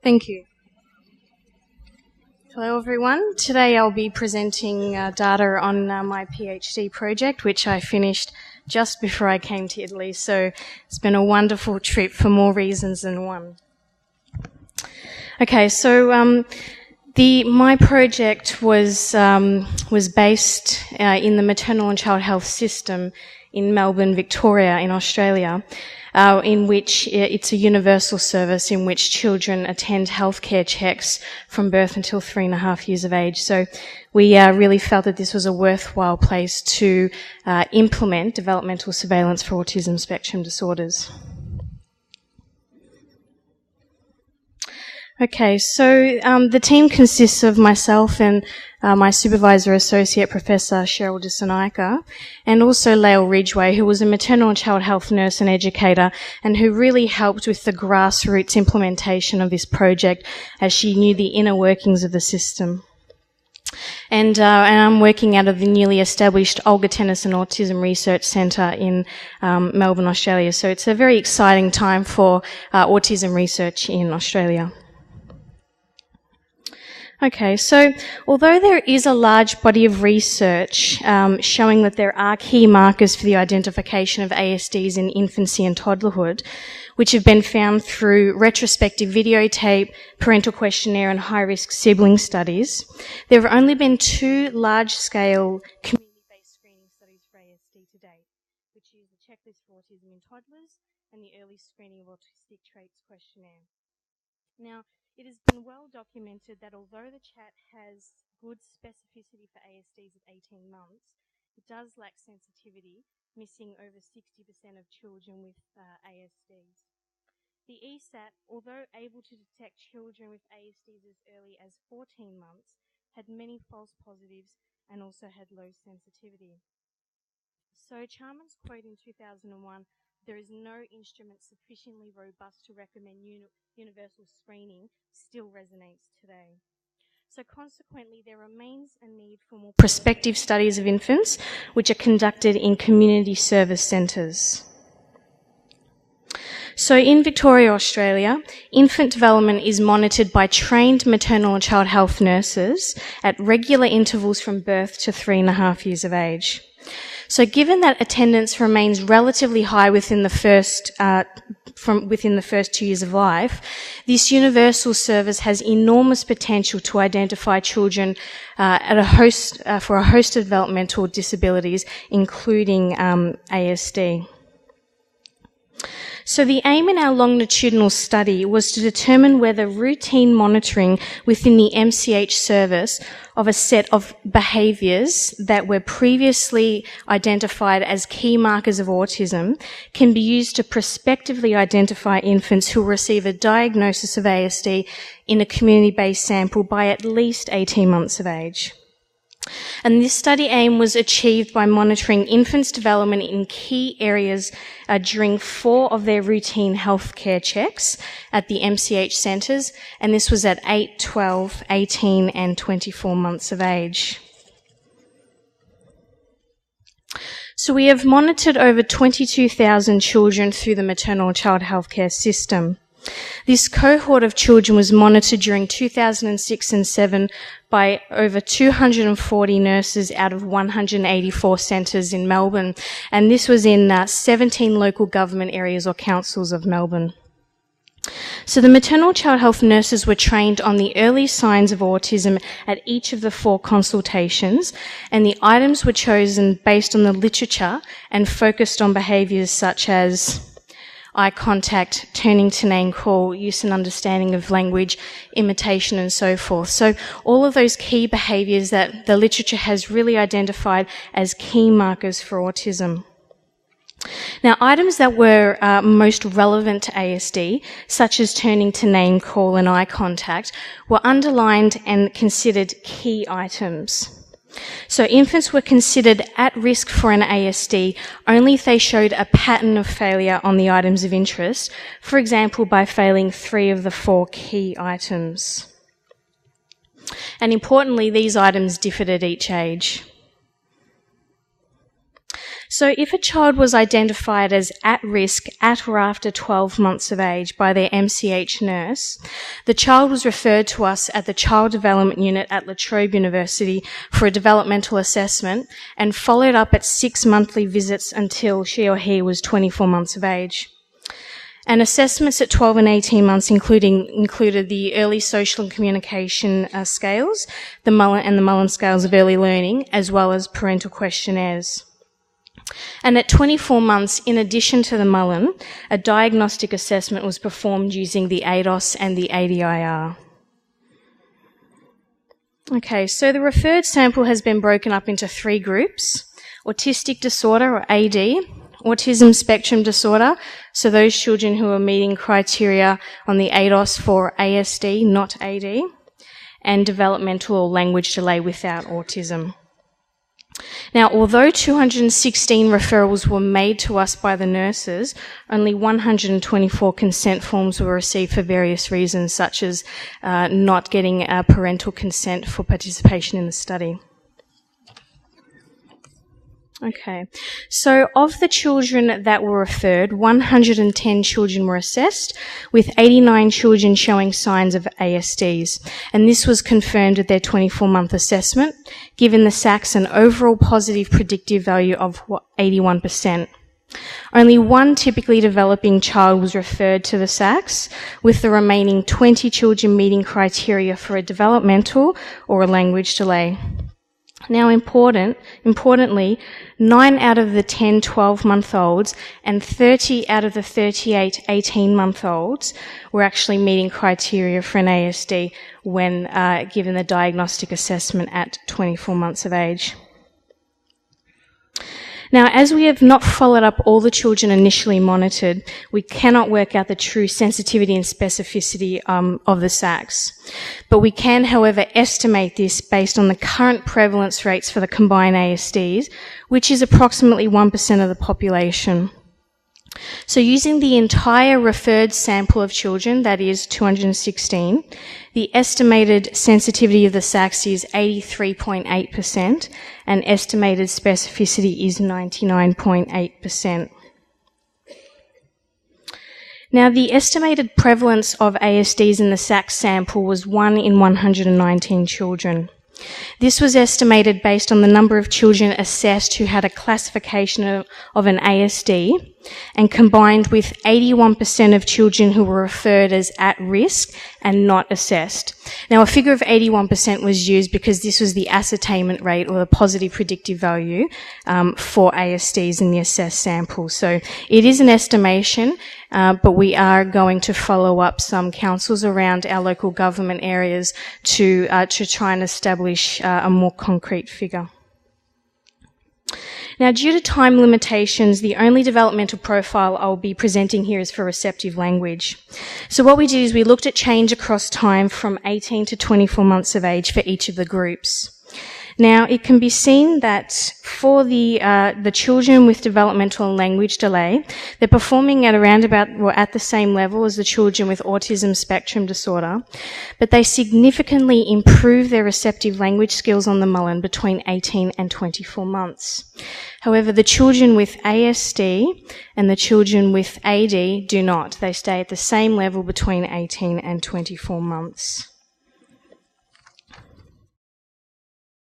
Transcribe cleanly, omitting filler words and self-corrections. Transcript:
Thank you. Hello everyone. Today I'll be presenting data on my PhD project, which I finished just before I came to Italy. So it's been a wonderful trip for more reasons than one. Okay, so my project was based in the maternal and child health system in Melbourne, Victoria, in Australia. In which it's a universal service in which children attend healthcare checks from birth until 3.5 years of age. So we really felt that this was a worthwhile place to implement developmental surveillance for autism spectrum disorders. Okay, so the team consists of myself and my supervisor, Associate Professor Cheryl DeSonaika, and also Lael Ridgway, who was a maternal and child health nurse and educator, and who really helped with the grassroots implementation of this project as she knew the inner workings of the system. And I'm working out of the newly established Olga Tennison Autism Research Centre in Melbourne, Australia. So it's a very exciting time for autism research in Australia. Okay, so although there is a large body of research showing that there are key markers for the identification of ASDs in infancy and toddlerhood, which have been found through retrospective videotape, parental questionnaire and high-risk sibling studies, there have only been 2 large-scale community-based screening studies for ASD to date, which is the Checklist for Autism in Toddlers and the Early Screening of Autistic Traits questionnaire. Now, it has been well documented that although the chat has good specificity for ASDs at 18 months, it does lack sensitivity, missing over 60% of children with ASDs. The ESAT, although able to detect children with ASDs as early as 14 months, had many false positives and also had low sensitivity. So Charman's quote in 2001, "There is no instrument sufficiently robust to recommend universal screening," still resonates today. So consequently, there remains a need for more prospective studies of infants, which are conducted in community service centres. So in Victoria, Australia, infant development is monitored by trained maternal and child health nurses at regular intervals from birth to 3.5 years of age. So given that attendance remains relatively high within the first 2 years of life, this universal service has enormous potential to identify children for a host of developmental disabilities, including ASD. So the aim in our longitudinal study was to determine whether routine monitoring within the MCH service of a set of behaviours that were previously identified as key markers of autism can be used to prospectively identify infants who will receive a diagnosis of ASD in a community-based sample by at least 18 months of age. And this study aim was achieved by monitoring infants' development in key areas during 4 of their routine healthcare checks at the MCH centres, and this was at 8, 12, 18 and 24 months of age. So we have monitored over 22,000 children through the maternal child healthcare system. This cohort of children was monitored during 2006 and 2007 by over 240 nurses out of 184 centres in Melbourne, and this was in 17 local government areas or councils of Melbourne. So the maternal child health nurses were trained on the early signs of autism at each of the 4 consultations, and the items were chosen based on the literature and focused on behaviours such as eye contact, turning to name call, use and understanding of language, imitation and so forth. So all of those key behaviours that the literature has really identified as key markers for autism. Now, items that were most relevant to ASD, such as turning to name call and eye contact, were underlined and considered key items. So infants were considered at risk for an ASD only if they showed a pattern of failure on the items of interest, for example, by failing 3 of the 4 key items. And importantly, these items differed at each age. So if a child was identified as at risk at or after 12 months of age by their MCH nurse, the child was referred to us at the Child Development Unit at Trobe University for a developmental assessment and followed up at 6 monthly visits until she or he was 24 months of age. And assessments at 12 and 18 months included the early social and communication scales, the Mullen scales of early learning, as well as parental questionnaires. And at 24 months, in addition to the Mullen, a diagnostic assessment was performed using the ADOS and the ADIR. Okay, so the referred sample has been broken up into 3 groups: autistic disorder, or AD, autism spectrum disorder, so those children who are meeting criteria on the ADOS for ASD, not AD, and developmental or language delay without autism. Now, although 216 referrals were made to us by the nurses, only 124 consent forms were received for various reasons, such as not getting parental consent for participation in the study. Okay, so of the children that were referred, 110 children were assessed, with 89 children showing signs of ASDs, and this was confirmed at their 24-month assessment, giving the SACS an overall positive predictive value of 81%. Only one typically developing child was referred to the SACS, with the remaining 20 children meeting criteria for a developmental or a language delay. Now, importantly, 9 out of the 10 12-month-olds and 30 out of the 38 18-month-olds were actually meeting criteria for an ASD when given the diagnostic assessment at 24 months of age. Now, as we have not followed up all the children initially monitored, we cannot work out the true sensitivity and specificity of the SACS. But we can, however, estimate this based on the current prevalence rates for the combined ASDs, which is approximately 1% of the population. So using the entire referred sample of children, that is 216, the estimated sensitivity of the SACS is 83.8% and estimated specificity is 99.8%. Now, the estimated prevalence of ASDs in the SACS sample was 1 in 119 children. This was estimated based on the number of children assessed who had a classification of an ASD and combined with 81% of children who were referred as at risk and not assessed. Now, a figure of 81% was used because this was the ascertainment rate or the positive predictive value for ASDs in the assessed sample. So it is an estimation, but we are going to follow up some councils around our local government areas to try and establish a more concrete figure. Now, due to time limitations, the only developmental profile I'll be presenting here is for receptive language. So what we did is we looked at change across time from 18 to 24 months of age for each of the groups. Now, it can be seen that for the children with developmental and language delay, they're performing at around about, or at the same level as the children with autism spectrum disorder, but they significantly improve their receptive language skills on the Mullen between 18 and 24 months. However, the children with ASD and the children with AD do not. They stay at the same level between 18 and 24 months.